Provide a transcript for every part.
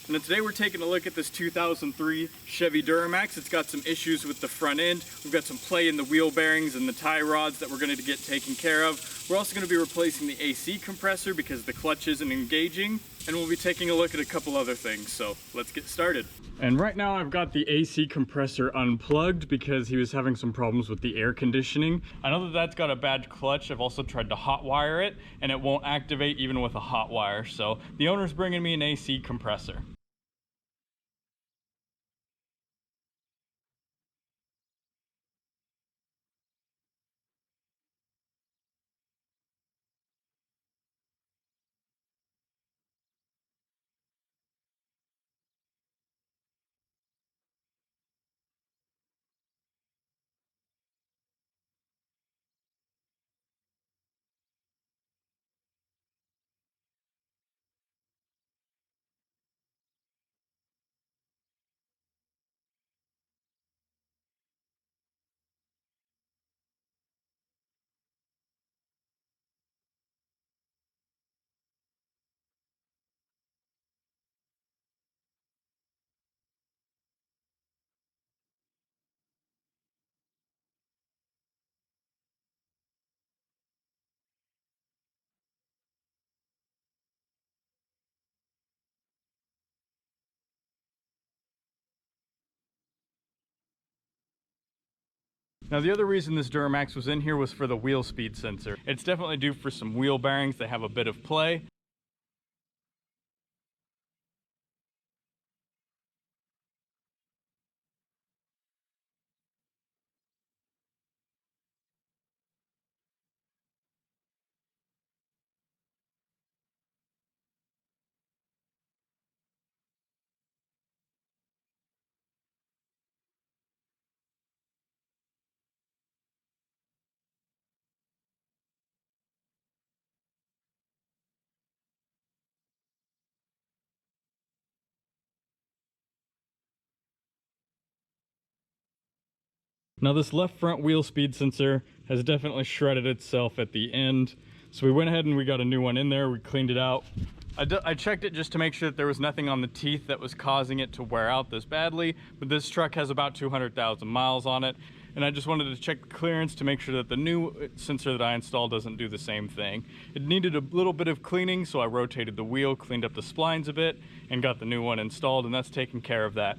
And today we're taking a look at this 2003 Chevy Duramax. It's got some issues with the front end. We've got some play in the wheel bearings and the tie rods that we're going to get taken care of. We're also going to be replacing the AC compressor because the clutch isn't engaging. And we'll be taking a look at a couple other things. So let's get started. And right now I've got the AC compressor unplugged because he was having some problems with the air conditioning. I know that that's got a bad clutch. I've also tried to hot wire it and it won't activate even with a hot wire. So the owner's bringing me an AC compressor. Now the other reason this Duramax was in here was for the wheel speed sensor. It's definitely due for some wheel bearings. They have a bit of play. Now this left front wheel speed sensor has definitely shredded itself at the end. So we went ahead and we got a new one in there. We cleaned it out. I checked it just to make sure that there was nothing on the teeth that was causing it to wear out this badly. But this truck has about 200,000 miles on it. And I just wanted to check the clearance to make sure that the new sensor that I installed doesn't do the same thing. It needed a little bit of cleaning, so I rotated the wheel, cleaned up the splines a bit, and got the new one installed, and that's taking care of that.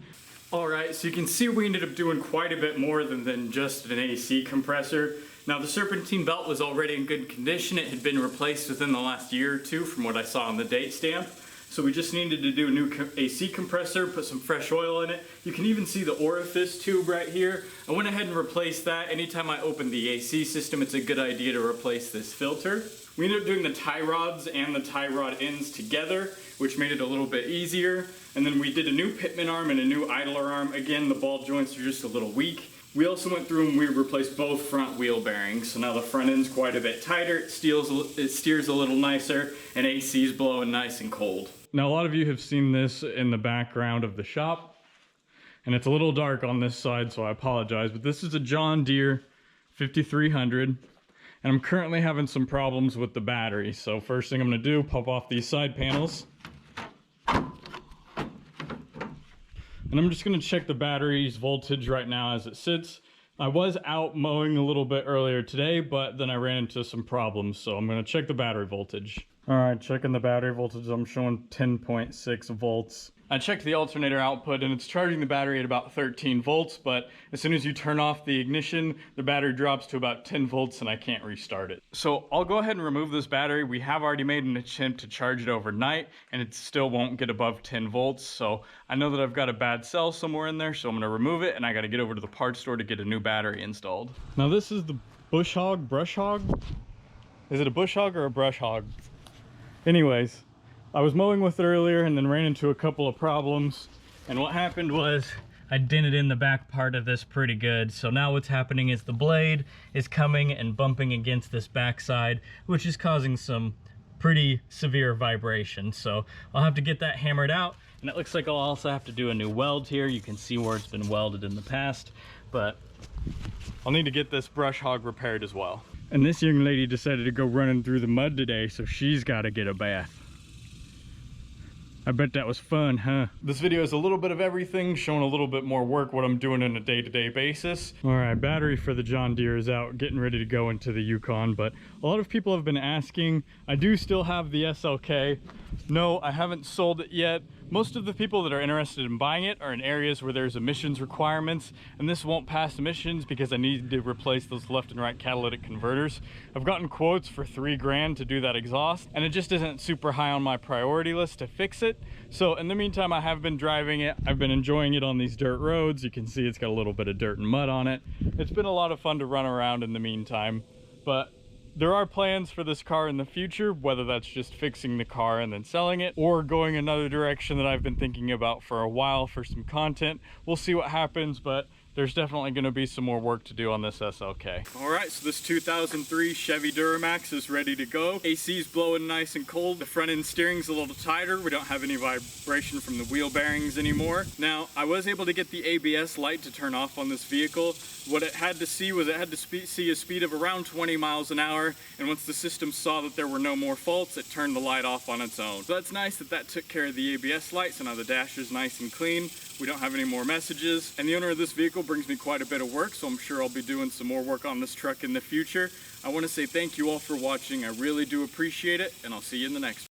Alright, so you can see we ended up doing quite a bit more than just an AC compressor. Now the serpentine belt was already in good condition. It had been replaced within the last year or two from what I saw on the date stamp. So we just needed to do a new AC compressor, put some fresh oil in it. You can even see the orifice tube right here. I went ahead and replaced that. Anytime I open the AC system, it's a good idea to replace this filter. We ended up doing the tie rods and the tie rod ends together, which made it a little bit easier. And then we did a new pitman arm and a new idler arm. Again, the ball joints are just a little weak. We also went through and we replaced both front wheel bearings. So now the front end's quite a bit tighter, it steers a little nicer, and AC's blowing nice and cold. Now a lot of you have seen this in the background of the shop, and it's a little dark on this side, so I apologize, but this is a John Deere 5300, and I'm currently having some problems with the battery. So first thing I'm gonna do, pop off these side panels. And I'm just gonna check the battery's voltage right now as it sits. I was out mowing a little bit earlier today, but then I ran into some problems, so I'm gonna check the battery voltage. All right, checking the battery voltage, I'm showing 10.6 volts. I checked the alternator output and it's charging the battery at about 13 volts, but as soon as you turn off the ignition, the battery drops to about 10 volts and I can't restart it. So I'll go ahead and remove this battery. We have already made an attempt to charge it overnight and it still won't get above 10 volts. So I know that I've got a bad cell somewhere in there, so I'm gonna remove it and I gotta get over to the parts store to get a new battery installed. Now this is the brush hog? Is it a bush hog or a brush hog? Anyways, I was mowing with it earlier and then ran into a couple of problems. And what happened was I dented in the back part of this pretty good. So now what's happening is the blade is coming and bumping against this backside, which is causing some pretty severe vibration. So I'll have to get that hammered out. And it looks like I'll also have to do a new weld here. You can see where it's been welded in the past, but I'll need to get this brush hog repaired as well. And this young lady decided to go running through the mud today, so she's got to get a bath. I bet that was fun, huh? This video is a little bit of everything, showing a little bit more work, what I'm doing on a day-to-day basis. All right, battery for the John Deere is out, getting ready to go into the Yukon, but a lot of people have been asking. I do still have the SLK. No, I haven't sold it yet. Most of the people that are interested in buying it are in areas where there's emissions requirements, and this won't pass emissions because I need to replace those left and right catalytic converters. I've gotten quotes for $3 grand to do that exhaust, and it just isn't super high on my priority list to fix it. So in the meantime, I have been driving it. I've been enjoying it on these dirt roads. You can see it's got a little bit of dirt and mud on it. It's been a lot of fun to run around in the meantime, but there are plans for this car in the future, whether that's just fixing the car and then selling it, or going another direction that I've been thinking about for a while for some content. We'll see what happens, but there's definitely going to be some more work to do on this SLK. All right, so this 2003 Chevy Duramax is ready to go. AC's blowing nice and cold. The front end steering's a little tighter. We don't have any vibration from the wheel bearings anymore. Now, I was able to get the ABS light to turn off on this vehicle. What it had to see was it had to see a speed of around 20 miles an hour, and once the system saw that there were no more faults, it turned the light off on its own. So that's nice that that took care of the ABS light, so now the dash is nice and clean. We don't have any more messages, and the owner of this vehicle brings me quite a bit of work, so I'm sure I'll be doing some more work on this truck in the future. I want to say thank you all for watching. I really do appreciate it, and I'll see you in the next one.